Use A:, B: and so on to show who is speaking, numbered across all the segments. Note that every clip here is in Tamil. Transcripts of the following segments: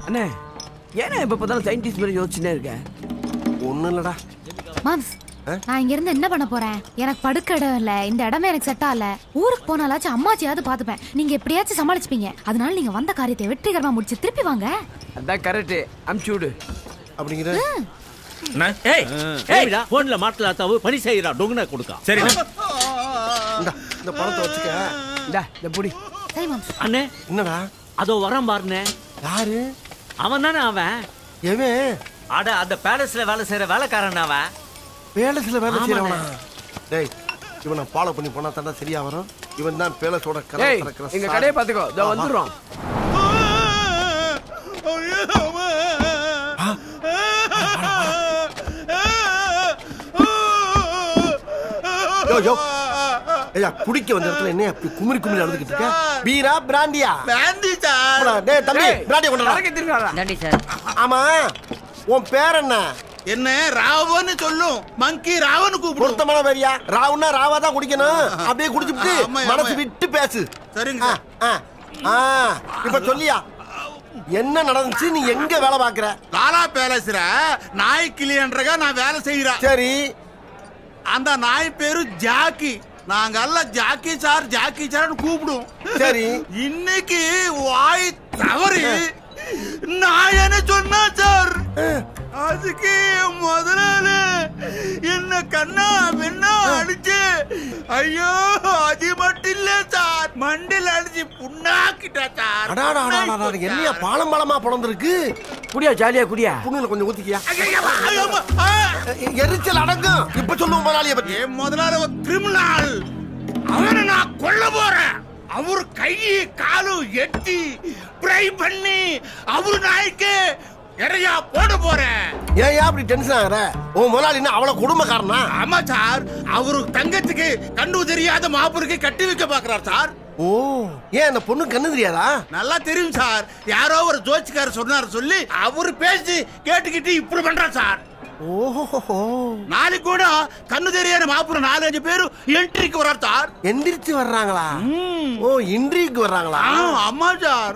A: அண்ணே ஏன்னா இப்ப பார்த்தாலும் சயின்டிஸ்ட் மாதிரி யோசிச்சுட்டே இருக்க?
B: ஒன்றும் இல்லைடா.
C: மாம்ஸ், நான் இங்க இருந்து என்ன பண்ண போறேன்? எனக்கு படுக்க இடம் இல்ல, இந்த இடமே எனக்கு செட் ஆகல. ஊருக்கு போனாலாச்சும் அம்மாச்சியாவது பாத்துப்பேன். நீங்க எப்படியாச்சும் சமாளிச்சுப்பீங்க. அதனால நீங்க வந்த காரியத்தை வெற்றிகரமா முடிச்சு திருப்பி வாங்க. அதான்
A: கரெக்ட். அம்சூடு
B: அப்படிங்கிற
D: போன்ல மாட்டலாத்தாவு பணி செய்யறா டொங்குனா கொடுக்கா. சரி
B: இந்த பணத்தை வச்சுக்க.
A: இந்த புடி.
C: சரி மாம்ஸ்.
D: அண்ணே
B: என்னடா?
D: அதோ வரான் பாருண்ணே.
B: யாரு
D: அவன் தானே அவன்?
B: எவன்?
D: அட அந்த பேலஸ்ல வேலை செய்யற வேலைக்காரன் அவன்.
B: பேலஸ்ல வேலை செய்யறவனா? டேய், இவனை ஃபாலோ பண்ணி போனா தாண்டா சரியா வரும். இவன் தான் பேலஸோட கரை திறக்கிற.
A: எங்க கடையை பாத்துக்கோ, இதோ வந்துறோம்.
B: யோ ஐயா, குடிக்க வந்த இடத்துல என்ன அப்படி குமிரி குமிரி நடந்துக்கிட்டு இருக்க? பீரா பிராண்டியா?
E: Brandy sir.
B: டேய் தம்பி, பிராண்டியா கொண்டு வா.
A: நன்றி சார்.
B: ஆமா, உன் பேர் என்ன?
E: என்ன ராவன்னு சொல்லும், மங்கி ராவன்னு கூப்பிடும்.
B: பொருத்தமான பேரியா? ராவுன்னா ராவா தான் குடிக்கணும். அப்படியே குடிச்சுட்டு மனசு விட்டு பேசு.
E: சரிங்க.
B: இப்ப சொல்லியா என்ன நடந்துச்சு? நீ எங்க வேலை பாக்குற?
E: லாலா பேலஸ்ல நாய் கிளியன்றக நான் வேலை செய்யறேன்.
B: சரி,
E: அந்த நாய் பேரு ஜாக்கி. நாங்க எல்லாம் ஜாக்கி சார் ஜாக்கி சார்னு கூப்பிடும்.
B: சரி.
E: இன்னைக்கு வாய் தவறி நாயன்னு சொன்னா சார். அதுக்கு முதலாளி என்ன கண்ணா வெண்ணா அடிச்சு, ஐயோ அது மட்டும் இல்ல சார், மண்டில் அடிச்சு புண்ணாக்கிட்டா சார்.
B: என்னையா பாலம் பாலமா பிறந்திருக்கு?
A: குடியா, ஜாலியா குடியா.
B: புண்ணுல கொஞ்சம் ஊத்திக்கியா, எரிச்சல் அடங்கும். இப்ப சொல்லுவோம் முதலாளிய பத்தி.
E: என் முதலாளி ஒரு கிரிமினல். அவனை நான் கொல்ல போறேன். அவரு கையை காலு எட்டி பிரை பண்ணி அவரு நாய்க்கு இறையா போட போறேன்.
B: ஏன் அப்படி டென்ஷன் ஆகுற? உன் முதலாளின்னா அவ்வளவு குடும்பக்காரனா?
E: ஆமா சார், அவரு தங்கத்துக்கு கண்ணு தெரியாத மாப்பிருக்கு கட்டி வைக்க பாக்குறார் சார்.
B: ஓ, ஏன் அந்த பொண்ணு கண்ணு தெரியாதா?
E: நல்லா தெரியும் சார். யாரோ ஒரு ஜோசிக்காரர் சொன்னார் சொல்லி அவரு பேசி கேட்டுக்கிட்டு இப்படி பண்றார் சார்.
B: ஓஹோ,
E: நாளைக்கு கூட கண்ணு தெரியாத மாப்பிள்ள 4-5 பேரு என்ட்ரிக்கு வர்றார் சார்.
B: எந்திரிச்சு வர்றாங்களா? ஓ, இன்ட்ரிக்கு வர்றாங்களா?
E: ஆமா சார்.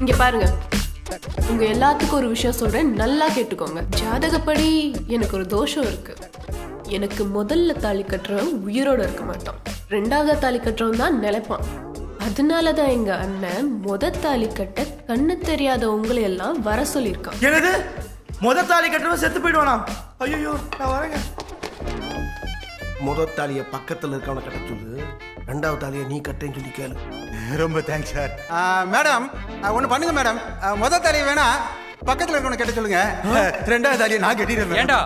F: இங்க பாருங்க, உங்க எல்லாத்துக்கும் ஒரு விஷயம் சொல்றேன், நல்லா கேட்டுக்கோங்க. ஜாதகப்படி எனக்கு ஒரு தோஷம் இருக்கு. எனக்கு முதல்ல தாலி கட்டுறவன் உயிரோட இருக்க மாட்டான், 2வது தாலி கட்டுறவன் தான் நிலைப்பான். அதனாலதான் எங்க அண்ணன் தாலி கட்ட கண்ணு தெரியாத உங்களை எல்லாம் வர சொல்லியிருக்கான்.
G: என்னது? தாலி கட்டுறவன் செத்து போயிடுவானா? ஐயோ, நான் வரேங்க.
B: தாலிய பக்கத்துல இருக்கவன கட்ட சொல்லு, 2வது தாலிய நீ கட்டேன்னு சொல்லி கேளு.
G: ரொம்ப தேங்க்ஸ் சார். மேடம், ஒண்ணு பண்ணுங்க மேடம். தாலிய வேணா பக்கத்துல இருக்கவன கட்ட சொல்லுங்க. 2வது தாலிய நான் கட்டிடுறேன்.
H: ஏண்டா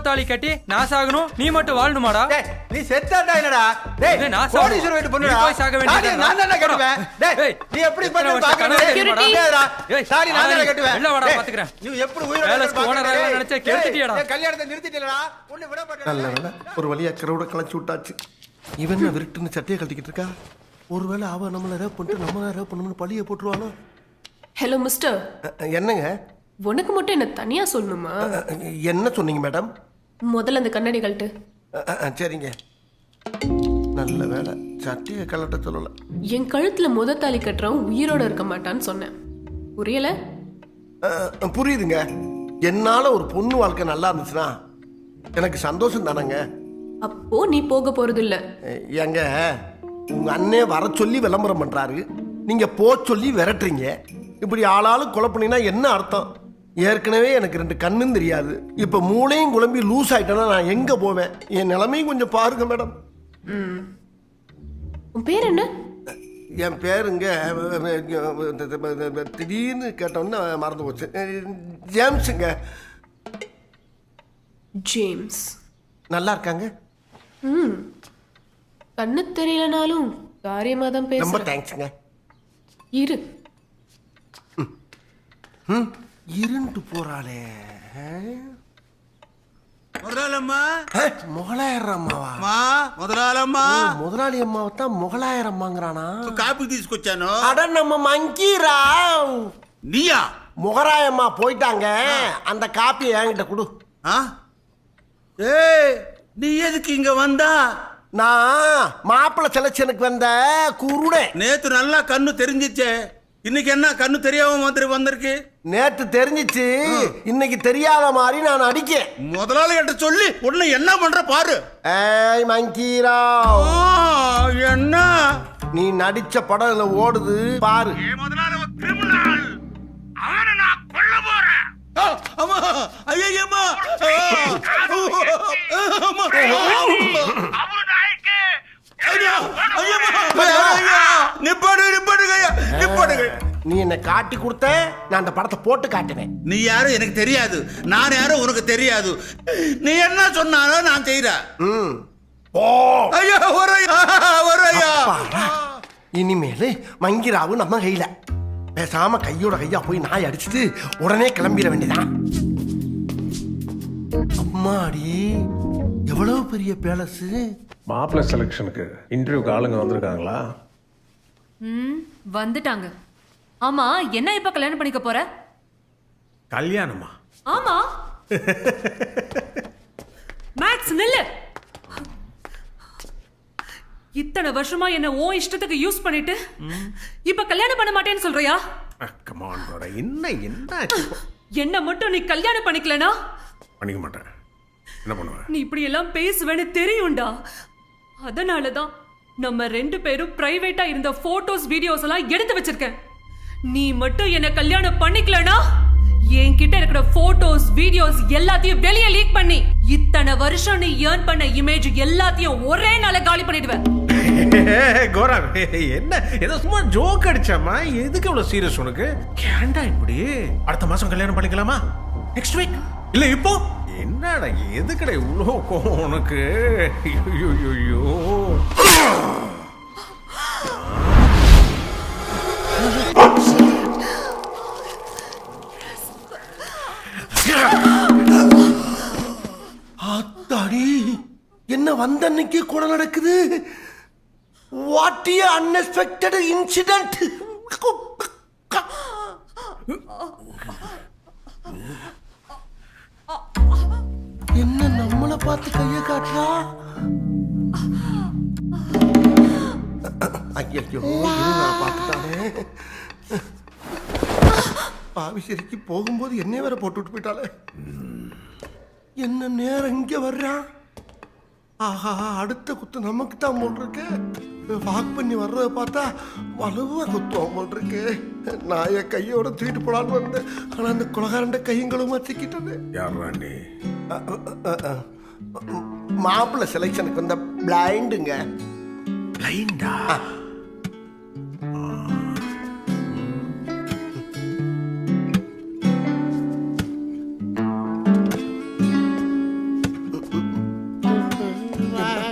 H: தாலி கட்டி நான் சாகணும், நீ மட்டும் வாழணுமாடா?
G: நீ செத்தாடா என்னடா? டேய், நான் கோடீஸ்வரர் வீட்டு பொண்ணுடா. நீ போய் சாக வேண்டியது. நான் தான கட்டுவேன். டேய், நீ எப்படி பண்ணு பாக்கறடா? சாரி, நான் தான கட்டுவேன். இல்ல வாடா பாத்துக்கறேன். நீ எப்படி உயிரோட இருக்க ஓனரா நினைச்சே கெடுத்துட்டியடா. கல்யாணத்தை நிறுத்திட்டீங்களா? ஒண்ணு விட மாட்டேன்.
B: நல்ல வேளை ஒரு வழியா கரவுட கலச்சு விட்டாச்சு. இவன் விருட்டுன்னு சட்டையை கழட்டிக்கிட்டு இருக்கா. ஒருவேளை அவ நம்மள ரேப் பண்ணிட்டு நம்ம ரேப் பண்ணணும்னு பழிய போட்டுருவானோ?
F: Hello mister.
B: என்னங்க?
F: உனக்கு மட்டும் என்ன தனியா சொல்லணுமா?
B: என்ன சொன்னீங்க மேடம்?
F: முதல்ல அந்த கண்ணாடி கழட்டு.
B: சரிங்க. நல்ல வேலை சட்டையை கழட்ட சொல்லல.
F: என் கழுத்துல தாலி கட்டுறவன் உயிரோட இருக்க மாட்டான்னு சொன்னேன், புரியல?
B: புரியுதுங்க. என்னால ஒரு பொண்ணு வாழ்க்கை நல்லா இருந்துச்சுன்னா எனக்கு சந்தோஷம் தானங்க.
F: அப்போ நீ போக போறது இல்ல.
B: எங்க உங்க அண்ணே வர சொல்லி விளம்பரம் பண்றாரு, நீங்க போ சொல்லி விரட்டுறீங்க. இப்படி ஆளாளு கொலை பண்ணினா என்ன அர்த்தம்? ஏற்கனவே எனக்கு 2 கண்ணும் தெரியாது, இப்ப மூளையும் குழம்பி லூஸ் ஆயிட்டேன்னா நான் எங்க போவேன்? என் நிலைமையும் கொஞ்சம் பாருங்க மேடம்.
F: உன் பேர் என்ன?
B: என் பேருங்க திடீர்னு கேட்டோன்னு மறந்து போச்சு. ஜேம்ஸுங்க.
F: ஜேம்ஸ்.
B: நல்லா இருக்காங்க?
F: கண்ணு தெரியலனாலும் காரியமா தான்
B: ரொம்ப
F: பேசுறேன்.
B: தேங்க்ஸுங்க.
F: இரு.
B: இருண்டு போறாளே.
E: முதலாளம்மா.
B: మొగలాయరమ్మావా?
E: முதலாளம்மா.
B: முதலாளி அம்மாவை தான் మొగలాయరమ్మాங்கிறானா?
E: காப்பி తీసుకొచ్చాను.
B: அட நம்ம மங்கிராவ்.
E: நீயா?
B: మొగరాయమ్மா போயிட்டாங்க. அந்த காப்பியை என்கிட்ட கொடு.
E: ஏய், நீ எதுக்கு இங்க வந்தா?
B: நான் மாப்பிள்ளை செலக்ஷனுக்கு வந்த குருடே.
E: நேத்து நல்லா கண்ணு தெரிஞ்சிச்சே, இன்னைக்கு என்ன கண்ணு தெரியாம வந்திருக்கு?
B: நேத்து தெரிஞ்சிச்சு, இன்னைக்கு தெரியாத மாதிரி நான் அடிக்கேன்.
E: முதலாளி கிட்ட சொல்லி உடனே என்ன பண்ற பாரு.
B: ஏய் மங்கீராவ்,
E: என்ன
B: நீ நடிச்ச படம் இதுல ஓடுது பாரு.
E: முதலாளி கிரிமினல், அவனை நான் கொல்ல போறேன். அம்மா, ஐயம்மா,
B: நீ என்ன காட்டி கொடுத்த, நான் அந்த படத்தை போட்டு காட்டுவேன்.
E: நீ யாரும் எனக்கு தெரியாது, நான் யாரும் உனக்கு தெரியாது. நீ என்ன சொன்னாலும் நான் செய்யறேன்.
B: இனிமேல் மங்கிராவு நம்ம கையில. பேசாம கையோட கையா போய் நாய் அடிச்சுட்டு உடனே கிளம்பிட வேண்டியதான். அம்மாடி, எவ்வளவு பெரிய பேலஸ்.
I: மாப்பிள்ளை செலக்ஷனுக்கு இன்டர்வியூக்கு ஆளுங்க வந்திருக்காங்களா?
J: வந்துட்டாங்க. ஆமா, என்ன இப்ப கல்யாணம் பண்ணிக்க போற?
I: கல்யாணமா?
J: ஆமா. மேக்ஸ் நில்லு. இத்தனை வருஷமா என்ன ஓ இஷ்டத்துக்கு யூஸ் பண்ணிட்டு இப்ப கல்யாணம் பண்ண மாட்டேன்னு சொல்றியா?
I: கம் ஆன் ப்ரோ, என்ன
J: என்ன மட்டும் நீ கல்யாணம் பண்ணிக்கலனா
I: பண்ணிக்க மாட்டேன். என்ன பண்ணுவ?
J: நீ இப்படி எல்லாம் பேசுவேன்னு தெரியும்டா. அதனாலதான் நம்ம ரெண்டு பேரும் பிரைவேட்டா இருந்த போட்டோஸ் வீடியோஸ் எல்லாம் எடுத்து வச்சிருக்கேன். நீ மட்டும் என்ன கல்யாணம் பண்ணிக்கலனா என்கிட்ட இருக்கிற போட்டோஸ் வீடியோஸ் எல்லாத்தையும் வெளியே லீக் பண்ணி இத்தனை வருஷம் நீ ஏர்ன் பண்ண இமேஜ் எல்லாத்தையும் ஒரே நாள காலி பண்ணிடுவேன்.
I: கோரா, என்ன ஏதோ சும்மா ஜோக் அடிச்சாமா? எதுக்கு இவ்வளவு சீரியஸ் உனக்கு? கேண்டா இப்படி? அடுத்த மாசம் கல்யாணம் பண்ணிக்கலாமா? நெக்ஸ்ட் வீக் இல்ல இப்போ? என்னடா எதுக்குடா இவ்வளோ கோவம் உனக்கு? ஐயோ,
B: அத்தாடி, என்ன வந்த அன்னைக்கு கூட நடக்குது. What A unexpected incident. என்ன நம்மள பார்த்து கைய காட்டுறா? ஐயோ, பார்த்துட்டானே. பாவிசரிக்கு போகும்போது என்னை வேற போட்டு விட்டு போயிட்டாலே. என்ன நேரம் இங்க வர்றான்? ஆஹா, அடுத்த குத்து நமக்கு தான் போல் இருக்கு. வாக் பண்ணி வர்றத பார்த்தா வலுவா குத்துவோம் போல் இருக்கு. நான் என் கையோட தூக்கிட்டு போலான்னு வந்தேன். ஆனா அந்த குலகாரண்ட கையங்களும் மாத்திக்கிட்டது.
I: யாரா நீ?
B: மாப்பிள்ளை செலக்ஷனுக்கு வந்த பிளைண்டுங்க.
I: பிளைண்டா?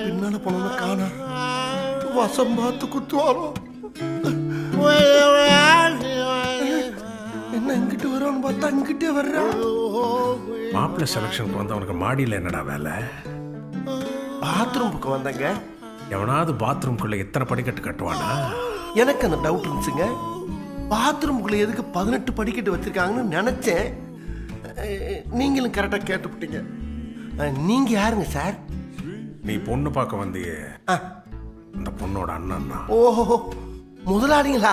B: பின்னால போன காணா வசம் பார்த்து குத்துவாரோ. என்ன இங்கிட்டு வரோன்னு பார்த்தா இங்கிட்டே வர்றான்.
I: மாப்பிள்ளை செலக்ஷனுக்கு வந்தவனுக்கு மாடியில் என்னடா வேலை?
B: பாத்ரூம் பக்கம் வந்தங்க.
I: எவனாவது பாத்ரூம்குள்ள எத்தனை படிக்கட்டு கட்டுவானா?
B: எனக்கு அந்த டவுட் இருந்துச்சுங்க. பாத்ரூம்குள்ள எதுக்கு 18 படிக்கட்டு வச்சிருக்காங்கன்னு நினைச்சேன். நீங்களும் கரெக்டா கேட்டுவிட்டீங்க. நீங்க யாருங்க சார்?
I: நீ பொண்ணு பார்க்க வந்தியே, அந்த பொண்ணோட அண்ணன் தான்.
B: ஓஹோ, முதலாளிங்களா?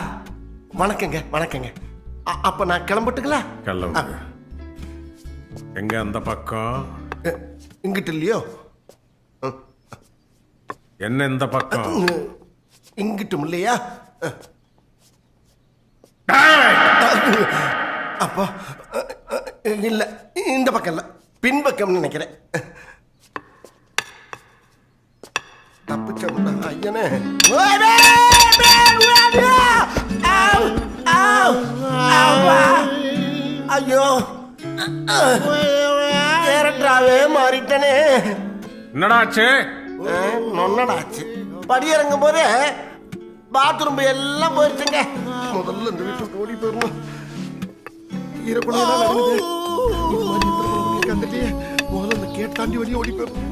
B: வணக்கங்க வணக்கங்க. அப்ப நான் கிளம்பட்டுங்களா?
I: கிளம்பு. எங்க அந்த பக்கம்?
B: இங்கிட்டு இல்லையோ?
I: என்ன இந்த பக்கம்?
B: இங்கிட்டும் இல்லையா? அப்போ இல்ல, இந்த பக்கம் இல்ல, பின்பக்கம் நினைக்கிறேன். தப்பிச்சோம்னா தானே. ஐயோ கேரக்டராவே மாறிட்டனே.
I: என்னடாச்சு?
B: நொன்னடாச்சு. படியிறங்கும் போதே பாத்ரூம் எல்லாம் போயிடுச்சுங்க. முதல்ல இந்த வீட்டுக்கு ஓடி போயிடணும். முதல்ல கேட் தாண்டி வெளியே ஓடி போயிடணும்.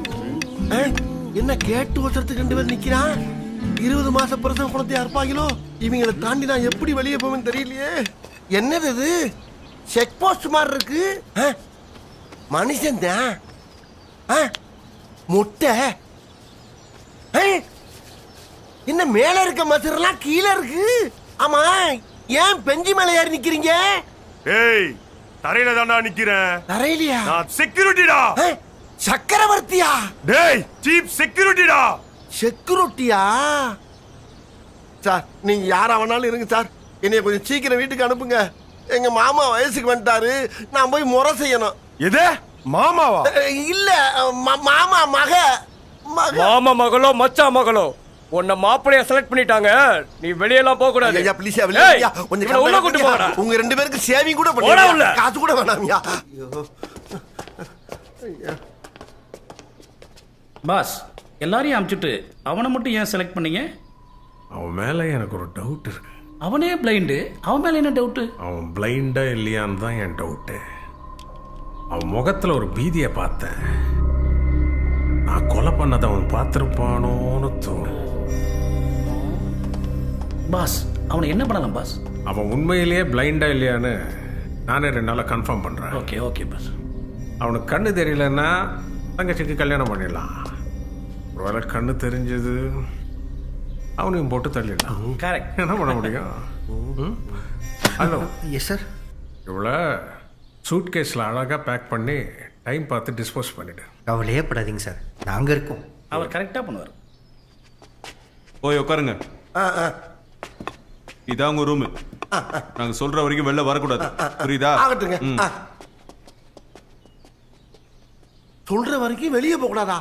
B: என்ன கேட்டு ஒருத்தருக்கு 2 பேர் நிக்கிறான். 20 மாச பிரசவ குழந்தையா இருப்பாங்களோ. இவங்களை தாண்டி நான் எப்படி வெளியே போவேன்னு தெரியலையே. என்னது இது? செக் போஸ்ட் மாதிரி இருக்கு. மனுஷன் தான். முட்டை என்ன மேல இருக்க மசரெல்லாம் கீழே இருக்கு. ஆமா, ஏன் பெஞ்சி மேல ஏறி நிக்கிறீங்க?
K: ஏய், தரையில தான்டா நிக்கிறேன்.
B: தரையிலையா?
K: நான் செக்யூரிட்டிடா.
B: சக்கரவர்த்தியா?
K: டேய், சீப் செக்யூரிட்டிடா.
B: செக்யூரிட்டியா? சார், நீங்க யாரா வேணாலும் இருங்க சார். என்னைய கொஞ்சம் சீக்கிரம் வீட்டுக்கு அனுப்புங்க. எங்க மாமா வயசுக்கு வந்துட்டாரு. நான் போய் முறை செய்யணும்.
K: எது? மாமாவா?
B: இல்ல, மாமா மக.
L: மாமா மகளோ மச்சா மகளோ உன்னை மாப்பிளைய செலக்ட் பண்ணிட்டாங்க. நீ வெளியெல்லாம் போக கூடாது.
B: ஐயா ப்ளீஸ் ஐயா, கொஞ்சம்
L: உள்ள கூட்டி போடா.
B: உங்க 2 பேருக்கு சேவிங் கூட பண்ணுங்க. காசு கூட வேணாம்யா.
M: பாஸ், எல்லாரையும் அனுப்பிச்சுட்டு அவனை மட்டும் ஏன் செலக்ட் பண்ணீங்க?
I: அவன் மேல எனக்கு ஒரு டவுட் இருக்கு.
M: அவனே பிளைண்டு, அவன் மேல என்ன டவுட்?
I: அவன் பிளைண்டா இல்லையான்னு தான் என் டவுட்டு. அவன் முகத்துல ஒரு பீதியை பார்த்தேன். நான் கொலை பண்ணதை அவன் பார்த்துருப்பானோன்னு தோணும்.
M: பாஸ், அவனை என்ன பண்ணலாம் பாஸ்?
I: அவன் உண்மையிலேயே பிளைண்டா இல்லையான்னு நானே 2 நாளா கன்ஃபார்ம் பண்றேன்.
M: Okay okay boss.
I: அவனுக்கு கண்ணு தெரியலன்னா தங்கச்சிக்கு கல்யாணம் பண்ணிடலாம். ஒருவேளை கண்ணு தெரிஞ்சது அவனையும் போட்டு தள்ளிடலாம்.
M: கரெக்ட்.
I: என்ன பண்ண முடியும்? ஹலோ.
B: Yes sir.
I: இவ்வளோ சூட் கேஸில் அழகாக பேக் பண்ணி டைம் பார்த்து டிஸ்போஸ் பண்ணிவிடு.
N: கவலையே படாதீங்க சார், நாங்கள் இருக்கோம்.
M: அவர் கரெக்டாக பண்ணுவார்.
O: போய் உட்காருங்க. இதான் உங்க ரூமு. நாங்க சொல்ற வரைக்கும் வெளில வரக்கூடாது, புரியுதா?
B: ஆகட்டுங்க. சொல்ற வரைக்கும் வெளியே போக கூடாதா?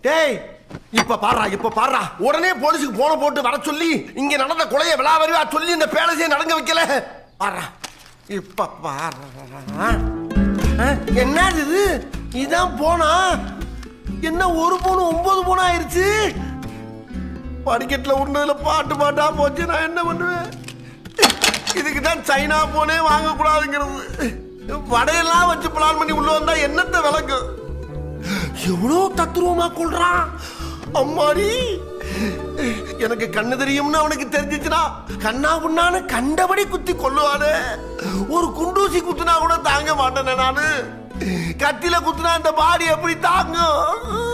B: டேய், இப்ப பாடுறா. உடனே போலீஸுக்கு போன போட்டு வர சொல்லி இங்க நடந்த கொலையை விழாவறிவா சொல்லி இந்த பேலஸையே நடங்க வைக்கல. பாடுறா, இப்ப பாடுறா. என்னது இது? இதான் போனா என்ன? ஒரு போன 9 போன ஆயிருச்சு. படிக்கட்டுல உண்டதுல பாட்டா போச்சு. நான் என்ன பண்ணுவேன்? இதுக்கு தான் சைனா போனே வாங்க கூடாதுங்கிறது. வடையெல்லாம் வச்சு பிளான் பண்ணி உள்ள வந்தா என்னத்தை விளக்கும்? எவ்வளவு தத்துருவமா கொள்றான். அம்மாடி, எனக்கு கண்ணு தெரியும்னு அவனுக்கு தெரிஞ்சிச்சுனா கண்ணா புண்ணான்னு கண்டபடி குத்தி கொல்லுவானே. ஒரு குண்டூசி குத்துனா கூட தாங்க மாட்டேனே நானு. கத்தில குத்துனா இந்த பாடி எப்படி தாங்கும்?